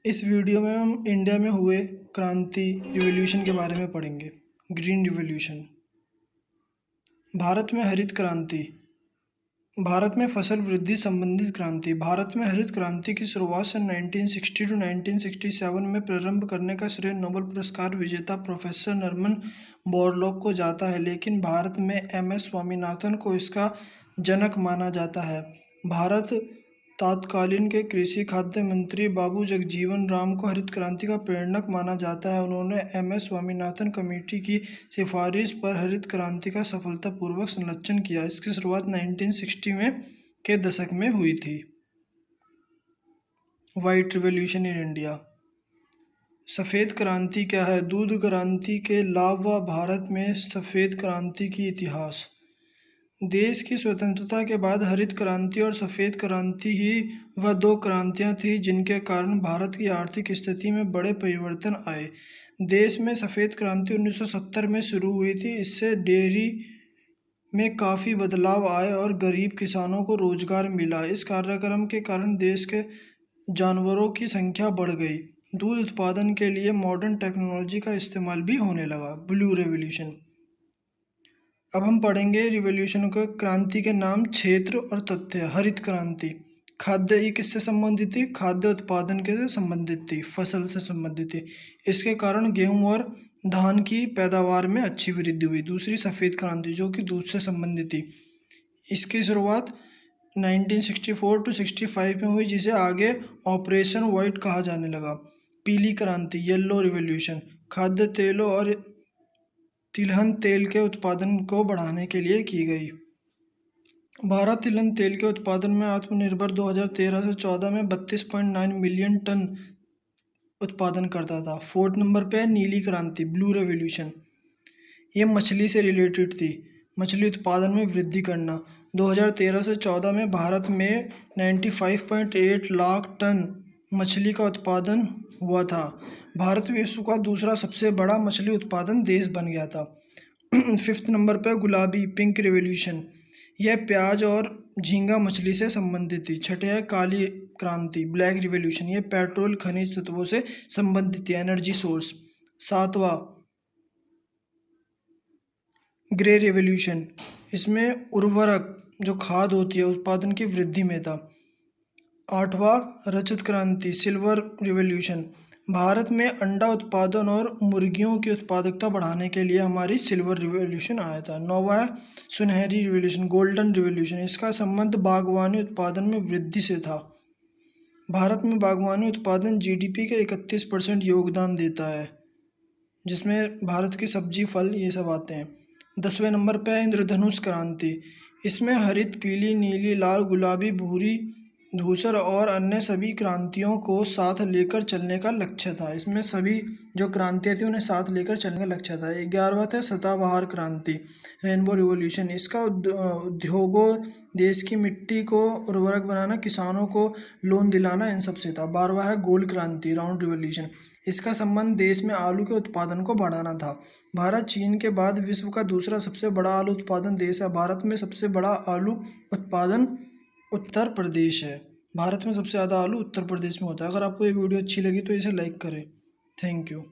इस वीडियो में हम इंडिया में हुए क्रांति रिवॉल्यूशन के बारे में पढ़ेंगे। Green revolution. भारत में हरित क्रांति। भारत में फसल वृद्धि संबंधित क्रांति। भारत में हरित क्रांति की शुरुआत सन 1960 टू 1967 में प्रारंभ करने का श्रेय नोबेल पुरस्कार विजेता प्रोफेसर नॉर्मन बोरलॉग को जाता है, लेकिन भारत में एम.एस. स्वामीनाथन को इसका जनक माना जाता है। भारत तत्कालीन के कृषि खाद्य मंत्री बाबू जगजीवन राम को हरित क्रांति का प्रेरक माना जाता है। उन्होंने एम.एस. स्वामीनाथन कमेटी की सिफारिश पर हरित क्रांति का सफलतापूर्वक संचालन किया। इसकी शुरुआत 1960 के दशक में हुई थी। White revolution in India. सफ़ेद क्रांति क्या है? दूध क्रांति के लाभ व भारत में सफ़ेद क्रांति की इतिहास। देश की स्वतंत्रता के बाद हरित क्रांति और सफ़ेद क्रांति ही वह दो क्रांतियां थीं जिनके कारण भारत की आर्थिक स्थिति में बड़े परिवर्तन आए। देश में सफ़ेद क्रांति 1970 में शुरू हुई थी। इससे डेयरी में काफ़ी बदलाव आए और गरीब किसानों को रोजगार मिला। इस कार्यक्रम के कारण देश के जानवरों की संख्या बढ़ गई। दूध उत्पादन के लिए मॉडर्न टेक्नोलॉजी का इस्तेमाल भी होने लगा। Blue revolution. अब हम पढ़ेंगे रिवॉल्यूशन को। क्रांति के नाम, क्षेत्र और तथ्य। हरित क्रांति। खाद्य ये किससे संबंधित थी? खाद्य उत्पादन के संबंधित थी, फसल से संबंधित थी। इसके कारण गेहूं और धान की पैदावार में अच्छी वृद्धि हुई। दूसरी सफ़ेद क्रांति जो कि दूध से संबंधित थी। इसकी शुरुआत 1964 टू 65 में हुई, जिसे आगे ऑपरेशन व्हाइट कहा जाने लगा। पीली क्रांति, येलो रिवॉल्यूशन। खाद्य तेलों और तिलहन तेल के उत्पादन को बढ़ाने के लिए की गई। भारत तिलहन तेल के उत्पादन में आत्मनिर्भर 2013 से 14 में 32.9 मिलियन टन उत्पादन करता था। 4 नंबर पे नीली क्रांति, ब्लू रेवोल्यूशन। ये मछली से रिलेटेड थी। मछली उत्पादन में वृद्धि करना। 2013 से 14 में भारत में 95.8 लाख टन मछली का उत्पादन हुआ था। भारत विश्व का दूसरा सबसे बड़ा मछली उत्पादन देश बन गया था। 5 नंबर पर गुलाबी, पिंक रेवोल्यूशन। यह प्याज और झींगा मछली से संबंधित थी। छठे है काली क्रांति, ब्लैक रिवॉल्यूशन। यह पेट्रोल खनिज तत्वों से संबंधित थी, एनर्जी सोर्स। 7वां ग्रे रेवोल्यूशन। इसमें उर्वरक जो खाद होती है उत्पादन की वृद्धि में था। 8वां रजत क्रांति, सिल्वर रिवॉल्यूशन। भारत में अंडा उत्पादन और मुर्गियों की उत्पादकता बढ़ाने के लिए हमारी सिल्वर रिवॉल्यूशन आया था। 9वां है सुनहरी रिवॉल्यूशन, गोल्डन रिवॉल्यूशन। इसका संबंध बागवानी उत्पादन में वृद्धि से था। भारत में बागवानी उत्पादन जीडीपी के 31% योगदान देता है, जिसमें भारत की सब्जी, फल ये सब आते हैं। 10वें नंबर पर है इंद्रधनुष क्रांति। इसमें हरित, पीली, नीली, लाल, गुलाबी, भूरी, धूसर और अन्य सभी क्रांतियों को साथ लेकर चलने का लक्ष्य था। इसमें सभी जो क्रांतियाँ थी उन्हें साथ लेकर चलने का लक्ष्य था। 11वां था सदाबहार क्रांति, रेनबो रिवॉल्यूशन। इसका उद्योगों, देश की मिट्टी को उर्वरक बनाना, किसानों को लोन दिलाना, इन सब से था। 12वां है गोल क्रांति, राउंड रिवॉल्यूशन। इसका संबंध देश में आलू के उत्पादन को बढ़ाना था। भारत चीन के बाद विश्व का दूसरा सबसे बड़ा आलू उत्पादन देश है। भारत में सबसे बड़ा आलू उत्पादन उत्तर प्रदेश है। भारत में सबसे ज़्यादा आलू उत्तर प्रदेश में होता है। अगर आपको ये वीडियो अच्छी लगी तो इसे लाइक करें। Thank you.